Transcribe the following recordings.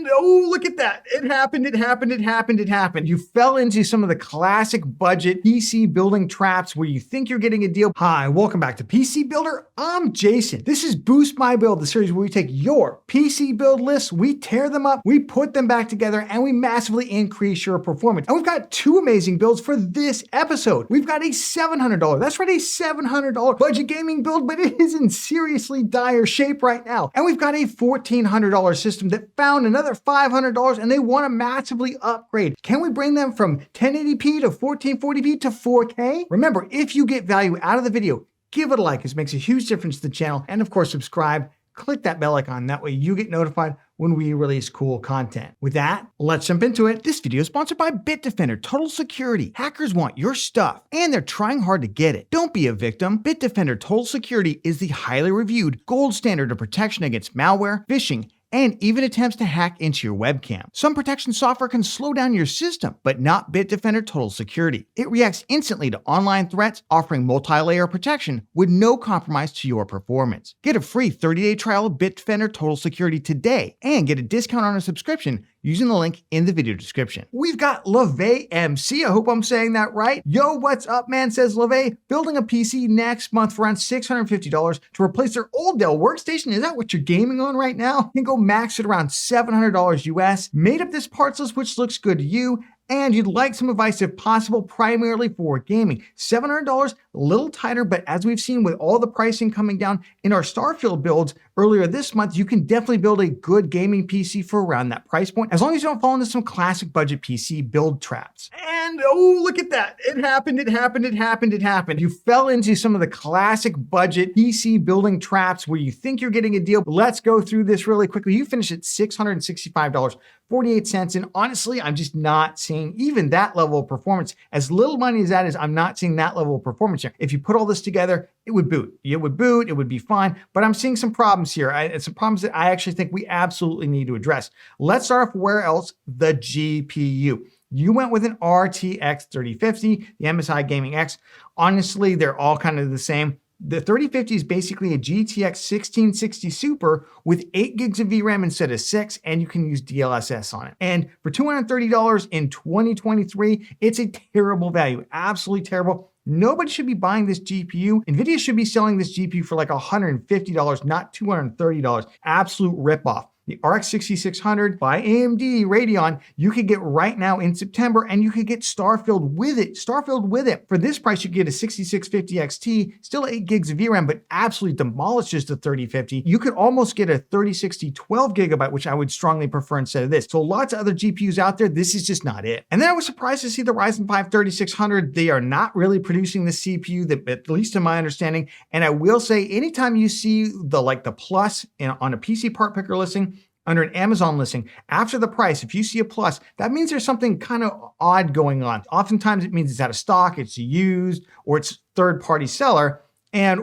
And oh, look at that. It happened, it happened, it happened, it happened. You fell into some of the classic budget PC building traps where you think you're getting a deal. Hi, welcome back to PC Builder. I'm Jason. This is Boost My Build, the series where we take your PC build lists, we tear them up, we put them back together, and we massively increase your performance. And we've got two amazing builds for this episode. We've got a $700, that's right, a $700 budget gaming build, but it is in seriously dire shape right now. And we've got a $1,400 system that found another $500 and they want to massively upgrade. Can we bring them from 1080p to 1440p to 4K? Remember, if you get value out of the video, give it a like. This makes a huge difference to the channel. And of course, subscribe. Click that bell icon. That way you get notified when we release cool content. With that, let's jump into it. This video is sponsored by Bitdefender Total Security. Hackers want your stuff and they're trying hard to get it. Don't be a victim. Bitdefender Total Security is the highly reviewed gold standard of protection against malware, phishing, and even attempts to hack into your webcam. Some protection software can slow down your system, but not Bitdefender Total Security. It reacts instantly to online threats, offering multi-layer protection with no compromise to your performance. Get a free 30-day trial of Bitdefender Total Security today and get a discount on a subscription using the link in the video description. We've got LeVay MC. I hope I'm saying that right. Yo, what's up, man, says LeVay. Building a PC next month for around $650 to replace their old Dell workstation. Is that what you're gaming on right now? You can go max at around $700 US. Made up this parts list, which looks good to you. And you'd like some advice if possible, primarily for gaming. $700, a little tighter, but as we've seen with all the pricing coming down in our Starfield builds earlier this month, you can definitely build a good gaming PC for around that price point, as long as you don't fall into some classic budget PC build traps. And oh, look at that. It happened, it happened, it happened, it happened. You fell into some of the classic budget PC building traps where you think you're getting a deal. Let's go through this really quickly. You finished at $665.48. And honestly, I'm just not seeing even that level of performance. As little money as that is, I'm not seeing that level of performance here. If you put all this together, it would boot. It would boot, it would be fine, but I'm seeing some problems here. Some problems that I actually think we absolutely need to address. Let's start off where else? The GPU. You went with an RTX 3050, the MSI Gaming X. Honestly, they're all kind of the same. The 3050 is basically a GTX 1660 Super with 8 gigs of VRAM instead of 6, and you can use DLSS on it. And for $230 in 2023, it's a terrible value, absolutely terrible. Nobody should be buying this GPU. NVIDIA should be selling this GPU for like $150, not $230. Absolute ripoff. The RX 6600 by AMD Radeon, you could get right now in September, and you could get Starfield with it. Starfield with it. For this price, you get a 6650 XT, still 8 gigs of VRAM, but absolutely demolishes the 3050. You could almost get a 3060 12 gigabyte, which I would strongly prefer instead of this. So lots of other GPUs out there. This is just not it. And then I was surprised to see the Ryzen 5 3600. They are not really producing the CPU, that, at least in my understanding. And I will say, anytime you see the plus on a PC part picker listing, under an Amazon listing, after the price, if you see a plus, that means there's something kind of odd going on. Oftentimes it means it's out of stock, it's used, or it's third-party seller,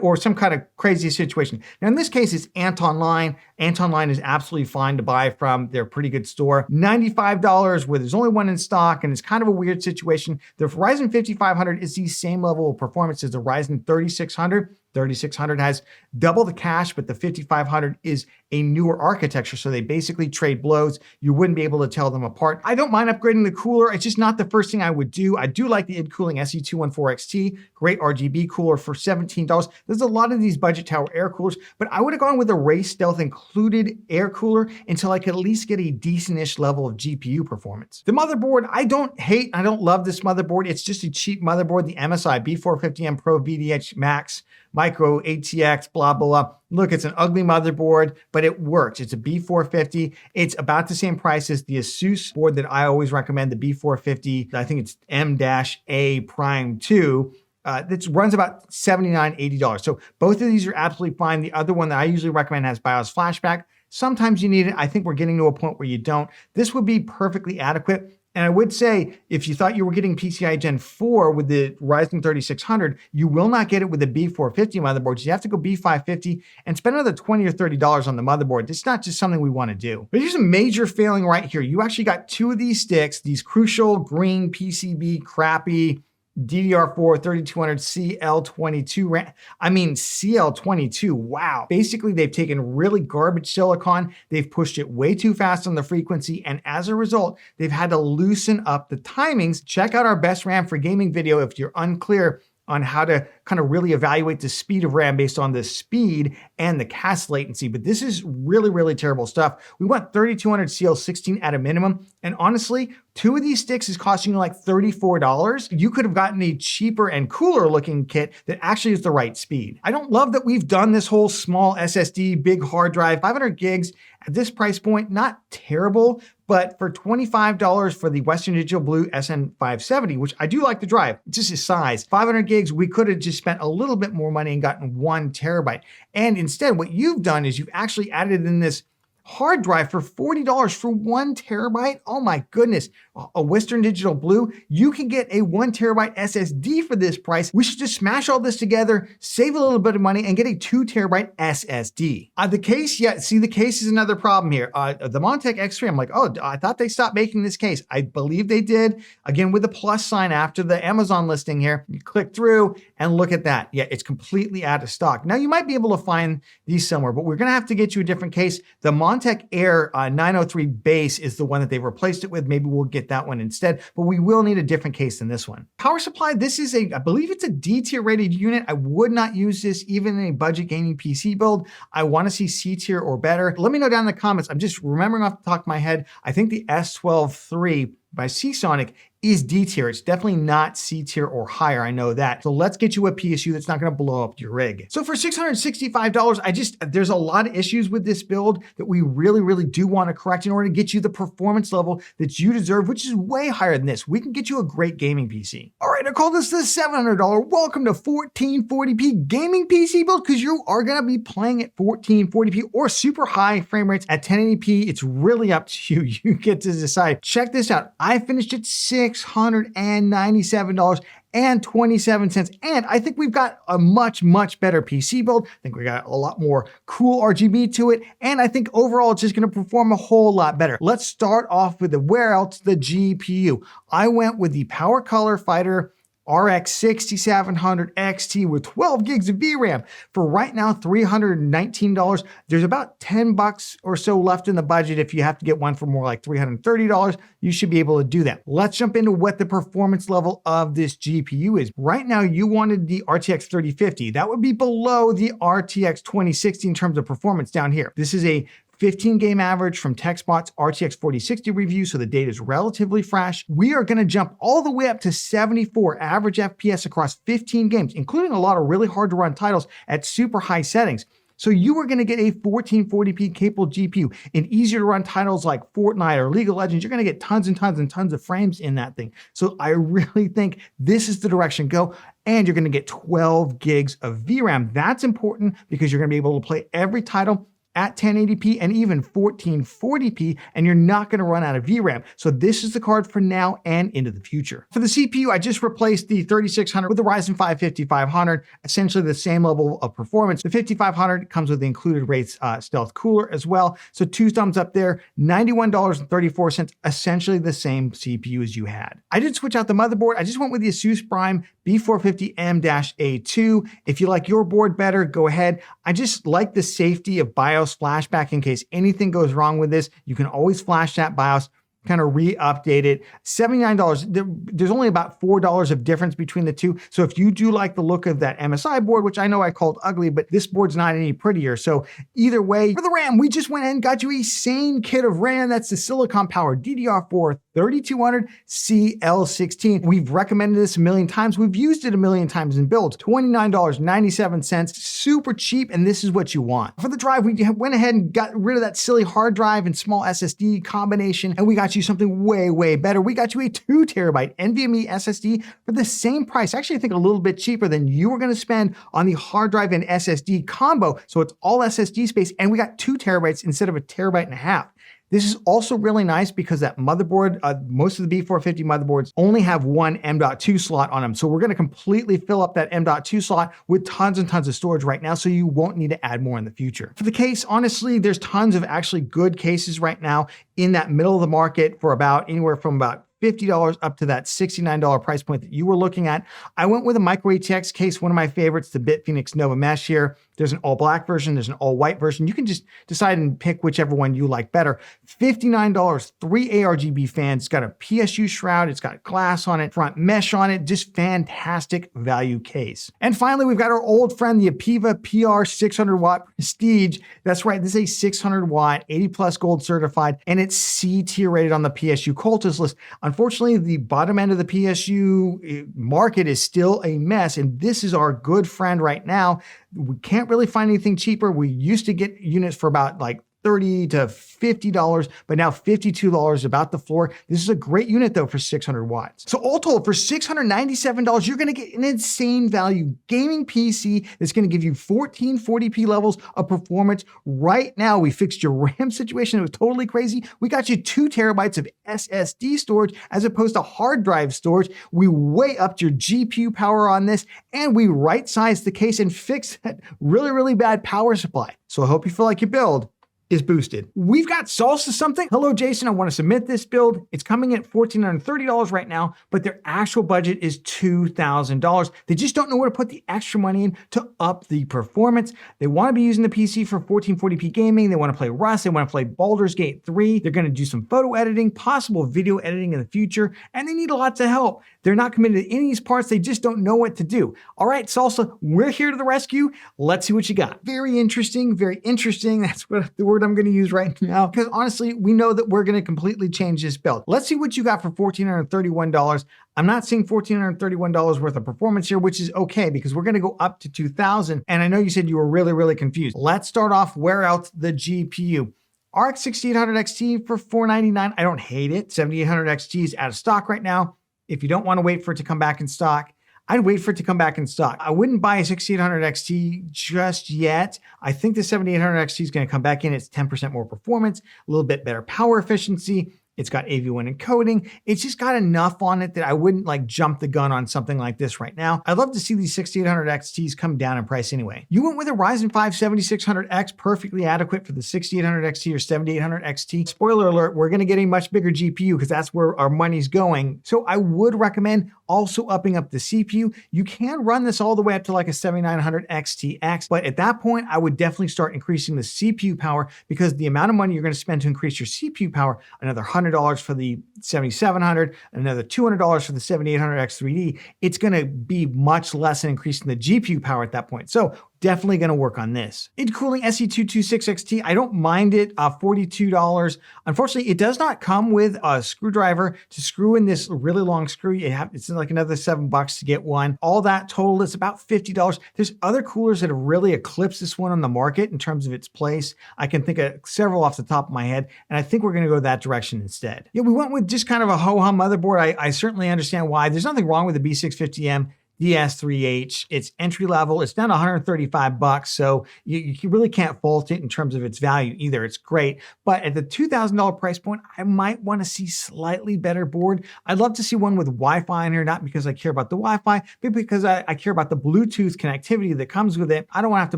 or some kind of crazy situation. Now in this case, it's Antonline. Antonline is absolutely fine to buy from. They're a pretty good store. $95 where there's only one in stock, and it's kind of a weird situation. The Ryzen 5500 is the same level of performance as the Ryzen 3600. 3600 has double the cache, but the 5500 is a newer architecture, so they basically trade blows. You wouldn't be able to tell them apart. I don't mind upgrading the cooler. It's just not the first thing I would do. I do like the id cooling SE214XT, great RGB cooler for $17. There's a lot of these budget tower air coolers, but I would have gone with a Ray Stealth included air cooler until I could at least get a decent-ish level of GPU performance. The motherboard, I don't love this motherboard. It's just a cheap motherboard, the MSI B450M Pro VDH Max Micro ATX, blah, blah, blah. Look, it's an ugly motherboard, but it works. It's a B450. It's about the same price as the Asus board that I always recommend, the B450. I think it's M-A Prime 2. That runs about $79, $80. So both of these are absolutely fine. The other one that I usually recommend has BIOS flashback. Sometimes you need it. I think we're getting to a point where you don't. This would be perfectly adequate. And I would say, if you thought you were getting PCI Gen 4 with the Ryzen 3600, you will not get it with the B450 motherboards. You have to go B550 and spend another $20 or $30 on the motherboard. It's not just something we want to do. But here's a major failing right here. You actually got two of these sticks, these Crucial green PCB crappy DDR4 3200 CL22 RAM. I mean, CL22, wow. Basically, they've taken really garbage silicon, they've pushed it way too fast on the frequency, and as a result, they've had to loosen up the timings. Check out our best RAM for gaming video if you're unclear on how to kind of really evaluate the speed of RAM based on the speed and the cache latency. But this is really, really terrible stuff. We want 3200 CL16 at a minimum. And honestly, 2 of these sticks is costing you like $34. You could have gotten a cheaper and cooler looking kit that actually is the right speed. I don't love that we've done this whole small SSD, big hard drive, 500 gigs at this price point, not terrible, but for $25 for the Western Digital Blue SN570, which I do like the drive, just his size, 500 gigs, we could have just spent a little bit more money and gotten 1 terabyte. And instead, what you've done is you've actually added in this hard drive for $40 for 1 terabyte. Oh my goodness. A Western Digital Blue, you can get a 1 terabyte SSD for this price. We should just smash all this together, save a little bit of money, and get a 2 terabyte SSD. The case, yeah, see, the case is another problem here. The Montech X3, I'm like, oh, I thought they stopped making this case. I believe they did. Again, with the plus sign after the Amazon listing here, you click through and look at that. Yeah, it's completely out of stock. Now, you might be able to find these somewhere, but we're gonna have to get you a different case. The Montech Air 903 base is the one that they've replaced it with. Maybe we'll get that one instead, but we will need a different case than this one. Power supply, this is I believe it's a D tier rated unit. I would not use this even in a budget gaming PC build. I want to see C tier or better. Let me know down in the comments. I'm just remembering off the top of my head, I think the S12-3 by Seasonic is D tier. It's definitely not C tier or higher. I know that. So let's get you a PSU that's not going to blow up your rig. So for $665, there's a lot of issues with this build that we really, really do want to correct in order to get you the performance level that you deserve, which is way higher than this. We can get you a great gaming PC. All right, I call this the $700 welcome to 1440p gaming PC build because you are going to be playing at 1440p or super high frame rates at 1080p. It's really up to you. You get to decide. Check this out. I finished at $697.27. And I think we've got a much, much better PC build. I think we got a lot more cool RGB to it. And I think overall it's just going to perform a whole lot better. Let's start off with the GPU. I went with the Power Color Fighter RX 6700 XT with 12 gigs of VRAM for right now $319. There's about $10 or so left in the budget. If you have to get one for more like $330, you should be able to do that. Let's jump into what the performance level of this GPU is. Right now, you wanted the RTX 3050. That would be below the RTX 2060 in terms of performance down here. This is a 15 game average from TechSpot's RTX 4060 review, so the data is relatively fresh. We are going to jump all the way up to 74 average FPS across 15 games, including a lot of really hard to run titles at super high settings. So you are going to get a 1440p capable GPU in easier to run titles like Fortnite or League of Legends. You're going to get tons and tons and tons of frames in that thing. So I really think this is the direction to go. And you're going to get 12 gigs of VRAM. That's important because you're going to be able to play every title at 1080p and even 1440p, and you're not going to run out of VRAM. So this is the card for now and into the future. For the CPU, I just replaced the 3600 with the Ryzen 5 5500, essentially the same level of performance. The 5500 comes with the included Wraith Stealth Cooler as well. So 2 thumbs up there, $91.34, essentially the same CPU as you had. I did switch out the motherboard. I just went with the Asus Prime B450M-A2. If you like your board better, go ahead. I just like the safety of BIOS flashback in case anything goes wrong with this. You can always flash that BIOS, kind of re-update it. $79, there's only about $4 of difference between the two. So if you do like the look of that MSI board, which I know I called ugly, but this board's not any prettier. So either way, for the RAM, we just went and got you a sane kit of RAM. That's the silicon powered DDR4 3200 CL16. We've recommended this a million times. We've used it a million times in builds. $29.97, super cheap, and this is what you want. For the drive, we went ahead and got rid of that silly hard drive and small SSD combination, and we got you something way, way better. We got you a 2 terabyte NVMe SSD for the same price. Actually, I think a little bit cheaper than you were going to spend on the hard drive and SSD combo. So it's all SSD space, and we got 2 terabytes instead of a terabyte and a half. This is also really nice because that motherboard, most of the B450 motherboards only have one M.2 slot on them. So we're going to completely fill up that M.2 slot with tons and tons of storage right now, so you won't need to add more in the future. For the case, honestly, there's tons of actually good cases right now in that middle of the market for about anywhere from about $50 up to that $69 price point that you were looking at. I went with a micro ATX case, one of my favorites, the BitPhoenix Nova Mesh here. There's an all black version, there's an all white version. You can just decide and pick whichever one you like better. $59, 3 ARGB fans. It's got a PSU shroud, it's got glass on it, front mesh on it, just fantastic value case. And finally, we've got our old friend, the APEVA PR 600 watt Prestige. That's right, this is a 600 watt, 80 plus gold certified, and it's C tier rated on the PSU Cultist list. Unfortunately, the bottom end of the PSU market is still a mess, and this is our good friend right now. We can't really find anything cheaper. We used to get units for about like $30 to $50, but now $52 about the floor. This is a great unit though for 600 watts. So all told, for $697, you're gonna get an insane value gaming PC that's gonna give you 1440p levels of performance. Right now, we fixed your RAM situation. It was totally crazy. We got you 2 terabytes of SSD storage as opposed to hard drive storage. We way upped your GPU power on this, and we right-sized the case and fixed that really, really bad power supply. So I hope you feel like your build is boosted. We've got Salsa something. Hello, Jason. I want to submit this build. It's coming at $1,430 right now, but their actual budget is $2,000. They just don't know where to put the extra money in to up the performance. They want to be using the PC for 1440p gaming. They want to play Rust. They want to play Baldur's Gate 3. They're going to do some photo editing, possible video editing in the future, and they need lots of help. They're not committed to any of these parts. They just don't know what to do. All right, Salsa, we're here to the rescue. Let's see what you got. Very interesting, very interesting. That's what the word I'm going to use right now, because honestly, we know that we're going to completely change this build. Let's see what you got for $1,431. I'm not seeing $1,431 worth of performance here, which is okay because we're going to go up to $2,000. And I know you said you were really, really confused. Let's start off, wear out the GPU. RX 6800 XT for $499. I don't hate it. 7800 XT is out of stock right now. If you don't want to wait for it to come back in stock, I'd wait for it to come back in stock. I wouldn't buy a 6800 XT just yet. I think the 7800 XT is going to come back in. It's 10% more performance, a little bit better power efficiency. It's got AV1 encoding. It's just got enough on it that I wouldn't like jump the gun on something like this right now. I'd love to see these 6800 XTs come down in price anyway. You went with a Ryzen 5 7600X, perfectly adequate for the 6800 XT or 7800 XT. Spoiler alert, we're gonna get a much bigger GPU because that's where our money's going. So I would recommend also upping up the CPU. You can run this all the way up to like a 7900 XTX, but at that point, I would definitely start increasing the CPU power because the amount of money you're gonna spend to increase your CPU power, another $100 for the 7700, another $200 for the 7800 X3D, it's going to be much less than increasing the GPU power at that point. So definitely going to work on this. Intercooling SE226XT, I don't mind it, $42. Unfortunately, it does not come with a screwdriver to screw in this really long screw. It's like another $7 to get one. All that total is about $50. There's other coolers that have really eclipsed this one on the market in terms of its place. I can think of several off the top of my head, and I think we're going to go that direction instead. Yeah, we went with just kind of a ho-hum motherboard. I certainly understand why. There's nothing wrong with the B650M. DS3H, it's entry level, it's down to $135, so you really can't fault it in terms of its value either. It's great, but at the $2,000 price point, I might want to see slightly better board. I'd love to see one with Wi-Fi in here, not because I care about the Wi-Fi, but because I care about the Bluetooth connectivity that comes with it. I don't want to have to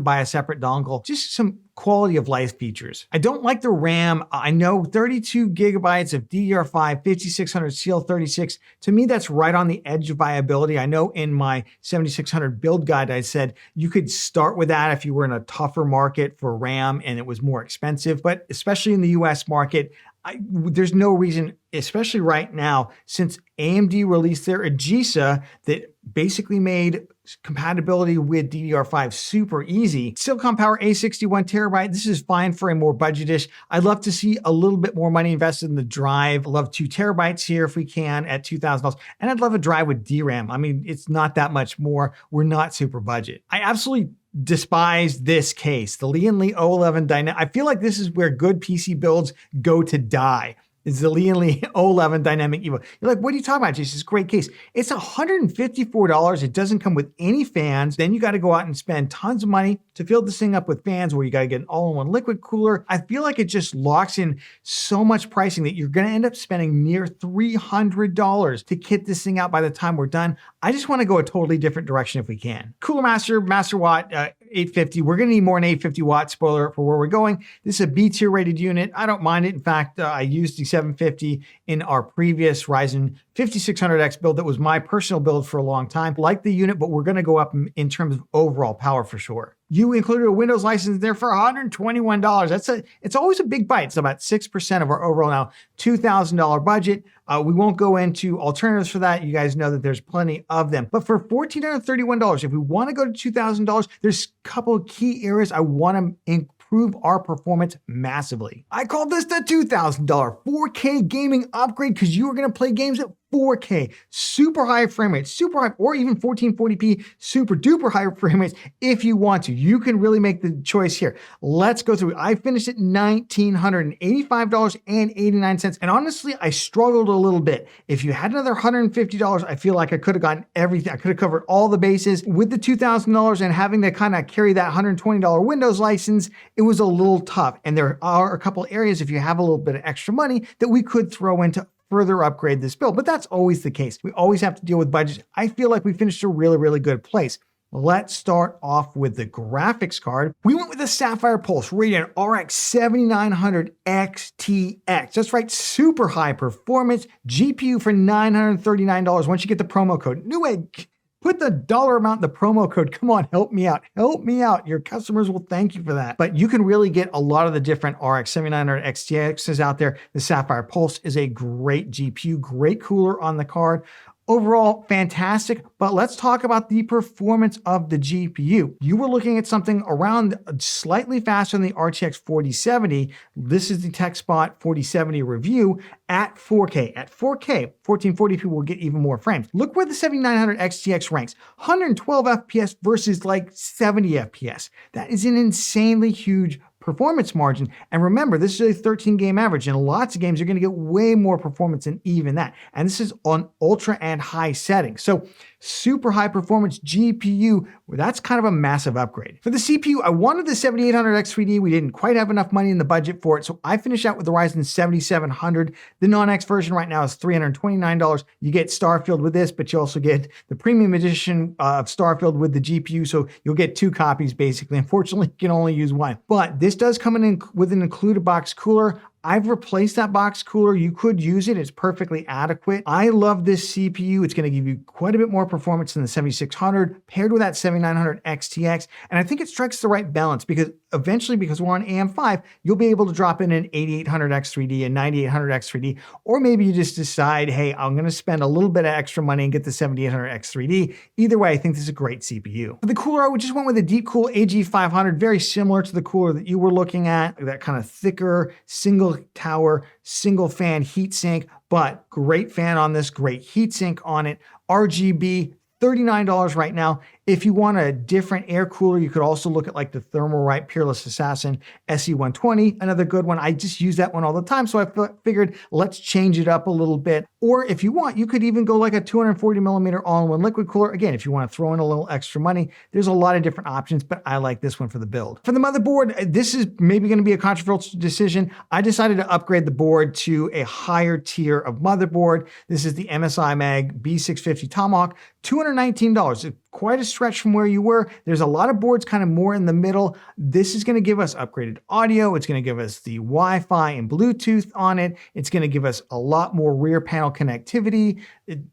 buy a separate dongle, just some quality of life features. I don't like the RAM. I know 32 gigabytes of DDR5, 5600 CL36. To me, that's right on the edge of viability. I know in my 7600 build guide, I said you could start with that if you were in a tougher market for RAM and it was more expensive, but especially in the US market, there's no reason, especially right now, since AMD released their AGESA that basically made compatibility with DDR5 super easy. Silicon Power A61 terabyte, this is fine for a more budgetish. I'd love to see a little bit more money invested in the drive. I'd love 2 terabytes here if we can at $2,000. And I'd love a drive with DRAM. I mean, it's not that much more. We're not super budget. I absolutely despise this case, the Lian Li 011 Dynamic. I feel like this is where good PC builds go to die. It's the Lian Li 011 Dynamic Evo. You're like, what are you talking about, Jason? It's a great case. It's $154. It doesn't come with any fans. Then you got to go out and spend tons of money to fill this thing up with fans where you got to get an all-in-one liquid cooler. I feel like it just locks in so much pricing that you're going to end up spending near $300 to kit this thing out by the time we're done. I just want to go a totally different direction if we can. Cooler Master Watt 850. We're going to need more than 850 watt, spoiler for where we're going. This is a B tier rated unit. I don't mind it. In fact, I used the 750 in our previous Ryzen 5600X build. That was my personal build for a long time. Like the unit, but we're going to go up in terms of overall power for sure. You included a Windows license there for $121. It's always a big bite. It's about 6% of our overall now $2,000 budget. We won't go into alternatives for that. You guys know that there's plenty of them. But for $1,431, if we want to go to $2,000, there's a couple of key areas I want to improve our performance massively. I call this the $2,000 4K gaming upgrade because you are going to play games at 4K, super high frame rates, super high, or even 1440p, super duper high frame rates if you want to. You can really make the choice here. Let's go through. I finished at $1,985.89. And honestly, I struggled a little bit. If you had another $150, I feel like I could have gotten everything. I could have covered all the bases. With the $2,000 and having to kind of carry that $120 Windows license, it was a little tough. And there are a couple areas, if you have a little bit of extra money, that we could throw into further upgrade this build, but that's always the case. We always have to deal with budgets. I feel like we finished a really, really good place. Let's start off with the graphics card. We went with the Sapphire Pulse Radeon RX 7900 XTX. That's right, super high performance GPU for $939 once you get the promo code. Newegg. Put the dollar amount in the promo code. Come on, help me out. Help me out. Your customers will thank you for that. But you can really get a lot of the different RX 7900 XTXs out there. The Sapphire Pulse is a great GPU, great cooler on the card. Overall, fantastic, but let's talk about the performance of the GPU. You were looking at something around slightly faster than the RTX 4070. This is the TechSpot 4070 review at 4K. At 4K, 1440p will get even more frames. Look where the 7900 XTX ranks. 112 FPS versus like 70 FPS. That is an insanely huge performance margin. And remember, this is a 13 game average, and lots of games are going to get way more performance than even that. And this is on ultra and high settings. So super high performance GPU, that's kind of a massive upgrade. For the CPU, I wanted the 7800X3D. We didn't quite have enough money in the budget for it, so I finished out with the Ryzen 7700. The non-X version right now is $329. You get Starfield with this, but you also get the premium edition of Starfield with the GPU, so you'll get two copies basically. Unfortunately, you can only use one. But this does come in with an included box cooler. I've replaced that box cooler. You could use it. It's perfectly adequate. I love this CPU. It's going to give you quite a bit more performance than the 7600 paired with that 7900 XTX. And I think it strikes the right balance because eventually, because we're on AM5, you'll be able to drop in an 8800 X3D, a 9800 X3D, or maybe you just decide, hey, I'm going to spend a little bit of extra money and get the 7800 X3D. Either way, I think this is a great CPU. For the cooler, I just went with a Deepcool AG500, very similar to the cooler that you were looking at, that kind of thicker, single tower, single fan heatsink, but great fan on this, great heatsink on it. RGB, $39 right now. If you want a different air cooler, you could also look at like the Thermalright Peerless Assassin SE120, another good one. I just use that one all the time, so I figured let's change it up a little bit. Or if you want, you could even go like a 240 millimeter all-in-one liquid cooler. Again, if you want to throw in a little extra money, there's a lot of different options, but I like this one for the build. For the motherboard, this is maybe going to be a controversial decision. I decided to upgrade the board to a higher tier of motherboard. This is the MSI Mag B650 Tomahawk, $219. Quite a stretch from where you were. There's a lot of boards kind of more in the middle. This is going to give us upgraded audio. It's going to give us the Wi-Fi and Bluetooth on it. It's going to give us a lot more rear panel connectivity,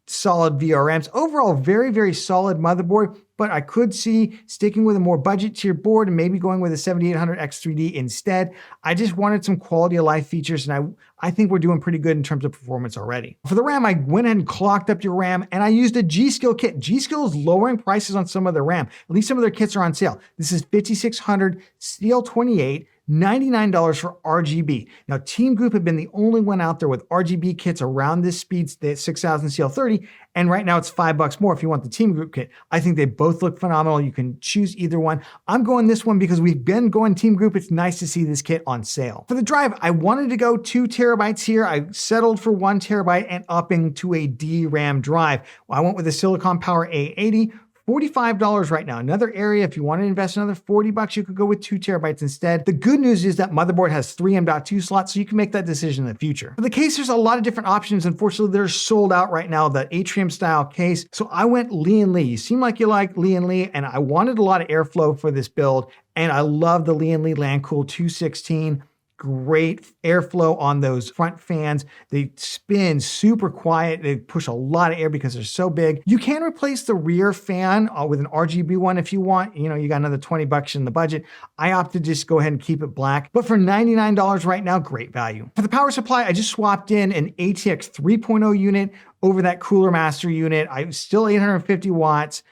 solid VRMs. Overall, very, very solid motherboard. But I could see sticking with a more budget tier board and maybe going with a 7800 X3D instead. I just wanted some quality of life features, and I think we're doing pretty good in terms of performance already. For the RAM, I went ahead and clocked up your RAM, and I used a G-Skill kit. G-Skill is lowering prices on some of their RAM. At least some of their kits are on sale. This is 5600 CL28. $99 for RGB. Now, Team Group have been the only one out there with RGB kits around this speed, the 6000 CL30, and right now it's $5 more if you want the Team Group kit. I think they both look phenomenal. You can choose either one. I'm going this one because we've been going Team Group. It's nice to see this kit on sale. For the drive, I wanted to go 2 terabytes here. I settled for 1 terabyte and upping to a DRAM drive. I went with a Silicon Power A80. $45 right now. Another area, if you want to invest another 40 bucks, you could go with 2 terabytes instead. The good news is that Motherboard has 3 M.2 slots, so you can make that decision in the future. For the case, there's a lot of different options. Unfortunately, they're sold out right now, the Atrium style case. So I went Lian. You seem like you like Lian, and I wanted a lot of airflow for this build, and I love the Lian LandCool 216. Great airflow on those front fans. They spin super quiet. They push a lot of air because they're so big. You can replace the rear fan with an RGB one if you want. You know, you got another 20 bucks in the budget. I opted to just go ahead and keep it black. But for $99 right now, great value. For the power supply, I just swapped in an ATX 3.0 unit over that Cooler Master unit. I was still 850 watts.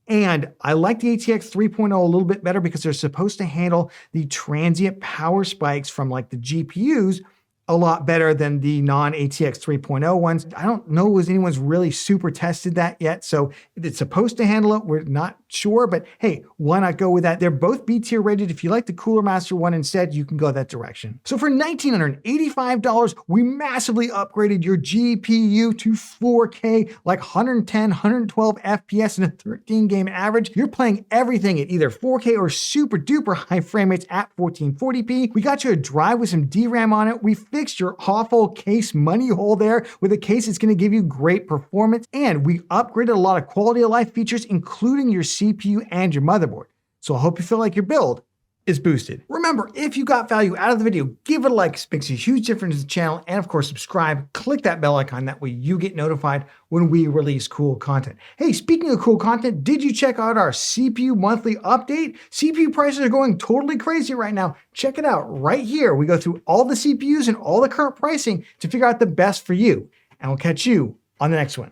And I like the ATX 3.0 a little bit better because they're supposed to handle the transient power spikes from like the GPUs a lot better than the non-ATX 3.0 ones. I don't know if anyone's really super tested that yet, so it's supposed to handle it. We're not sure, but hey, why not go with that? They're both B tier rated. If you like the Cooler Master one instead, you can go that direction. So for $1,985, we massively upgraded your GPU to 4K, like 110, 112 FPS and a 13 game average. You're playing everything at either 4K or super duper high frame rates at 1440p. We got you a drive with some DRAM on it. We fixed your awful case money hole there with a case that's going to give you great performance. And we upgraded a lot of quality of life features, including your CPU and your motherboard. So I hope you feel like your build is boosted. Remember, if you got value out of the video, give it a like. It makes a huge difference to the channel. And of course, subscribe, click that bell icon. That way you get notified when we release cool content. Hey, speaking of cool content, did you check out our CPU monthly update? CPU prices are going totally crazy right now. Check it out right here. We go through all the CPUs and all the current pricing to figure out the best for you. And we'll catch you on the next one.